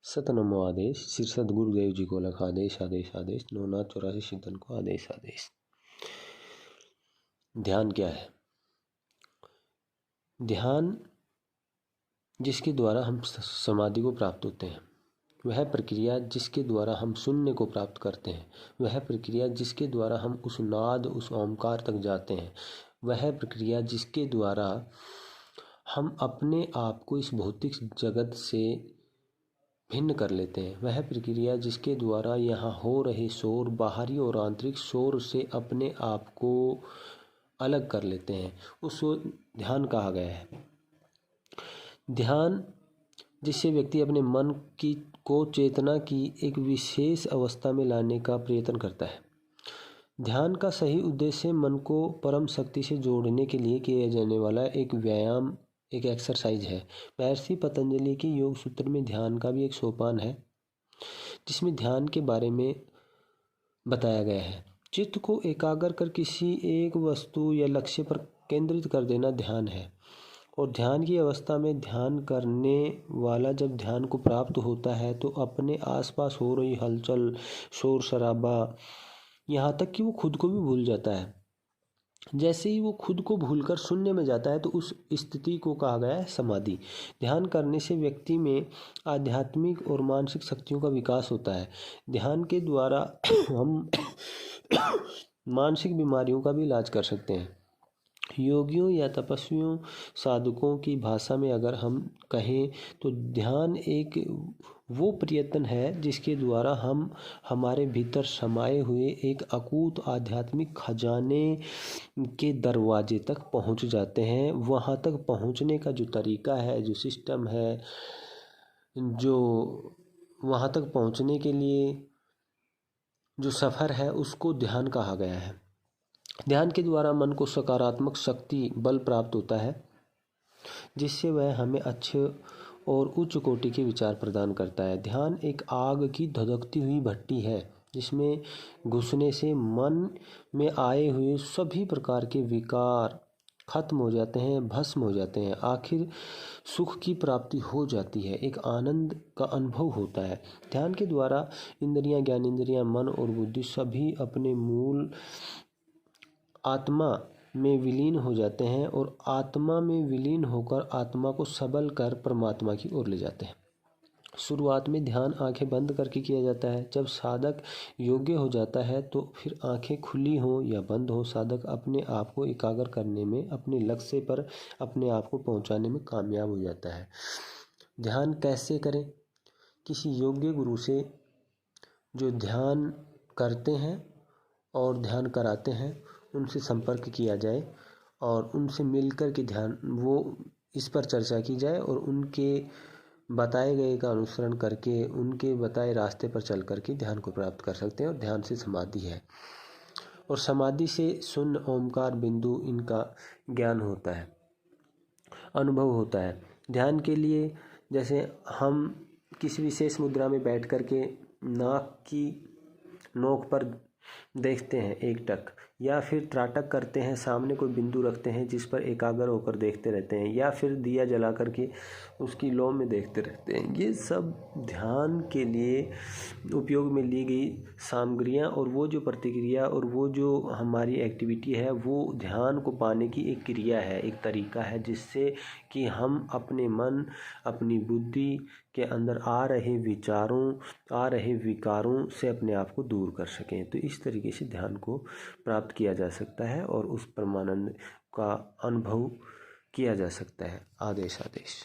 सतनमो आदेश। श्री सद्गुरुदेव जी को लखा आदेश आदेश आदेश। 984 सिद्धन को आदेश आदेश। ध्यान क्या है? ध्यान जिसके द्वारा हम समाधि को प्राप्त होते हैं, वह प्रक्रिया जिसके द्वारा हम शून्य को प्राप्त करते हैं, वह प्रक्रिया जिसके द्वारा हम उस नाद उस ओमकार तक जाते हैं, वह प्रक्रिया जिसके द्वारा हम अपने आप को इस भौतिक जगत से भिन्न कर लेते हैं, वह प्रक्रिया जिसके द्वारा यहाँ हो रहे शोर, बाहरी और आंतरिक शोर से अपने आप को अलग कर लेते हैं, उसको ध्यान कहा गया है। ध्यान जिससे व्यक्ति अपने मन को चेतना की एक विशेष अवस्था में लाने का प्रयत्न करता है। ध्यान का सही उद्देश्य मन को परम शक्ति से जोड़ने के लिए किया जाने वाला एक व्यायाम, एक एक्सरसाइज है। महर्षि पतंजलि के योग सूत्र में ध्यान का भी एक सोपान है, जिसमें ध्यान के बारे में बताया गया है। चित्त को एकाग्र कर किसी एक वस्तु या लक्ष्य पर केंद्रित कर देना ध्यान है। और ध्यान की अवस्था में ध्यान करने वाला जब ध्यान को प्राप्त होता है तो अपने आसपास हो रही हलचल, शोर शराबा, यहाँ तक कि वो खुद को भी भूल जाता है। जैसे ही वो खुद को भूलकर शून्य में जाता है तो उस स्थिति को कहा गया है समाधि। ध्यान करने से व्यक्ति में आध्यात्मिक और मानसिक शक्तियों का विकास होता है। ध्यान के द्वारा हम मानसिक बीमारियों का भी इलाज कर सकते हैं। योगियों या तपस्वियों, साधकों की भाषा में अगर हम कहें तो ध्यान एक वो प्रयत्न है जिसके द्वारा हम हमारे भीतर समाये हुए एक अकूत आध्यात्मिक खजाने के दरवाजे तक पहुंच जाते हैं। वहां तक पहुंचने का जो तरीका है, जो सिस्टम है, जो वहां तक पहुंचने के लिए जो सफ़र है, उसको ध्यान कहा गया है। ध्यान के द्वारा मन को सकारात्मक शक्ति बल प्राप्त होता है, जिससे वह हमें अच्छे और उच्च कोटि के विचार प्रदान करता है। ध्यान एक आग की धधकती हुई भट्टी है, जिसमें घुसने से मन में आए हुए सभी प्रकार के विकार खत्म हो जाते हैं, भस्म हो जाते हैं। आखिर सुख की प्राप्ति हो जाती है, एक आनंद का अनुभव होता है। ध्यान के द्वारा इंद्रियां, ज्ञानेंद्रियां, मन और बुद्धि सभी अपने मूल आत्मा में विलीन हो जाते हैं और आत्मा में विलीन होकर आत्मा को सबल कर परमात्मा की ओर ले जाते हैं। शुरुआत में ध्यान आंखें बंद करके किया जाता है। जब साधक योग्य हो जाता है तो फिर आंखें खुली हो या बंद हो, साधक अपने आप को एकाग्र करने में, अपने लक्ष्य पर अपने आप को पहुंचाने में कामयाब हो जाता है। ध्यान कैसे करें? किसी योग्य गुरु से जो ध्यान करते हैं और ध्यान कराते हैं, उनसे संपर्क किया जाए और उनसे मिलकर के ध्यान इस पर चर्चा की जाए और उनके बताए गए का अनुसरण करके, उनके बताए रास्ते पर चल करके ध्यान को प्राप्त कर सकते हैं। और ध्यान से समाधि है, और समाधि से शून्य, ओमकार, बिंदु, इनका ज्ञान होता है, अनुभव होता है। ध्यान के लिए जैसे हम किसी विशेष मुद्रा में बैठ करके नाक की नोक पर देखते हैं एकटक, या फिर त्राटक करते हैं, सामने कोई बिंदु रखते हैं जिस पर एकाग्र होकर देखते रहते हैं, या फिर दिया जला करके उसकी लौ में देखते रहते हैं। ये सब ध्यान के लिए उपयोग में ली गई सामग्रियाँ और वो जो प्रतिक्रिया और वो जो हमारी एक्टिविटी है, वो ध्यान को पाने की एक क्रिया है, एक तरीका है, जिससे कि हम अपने मन, अपनी बुद्धि के अंदर आ रहे विचारों, आ रहे विकारों से अपने आप को दूर कर सकें। तो इस तरीके से ध्यान को प्राप्त किया जा सकता है और उस परमानंद का अनुभव किया जा सकता है। आदेश आदेश।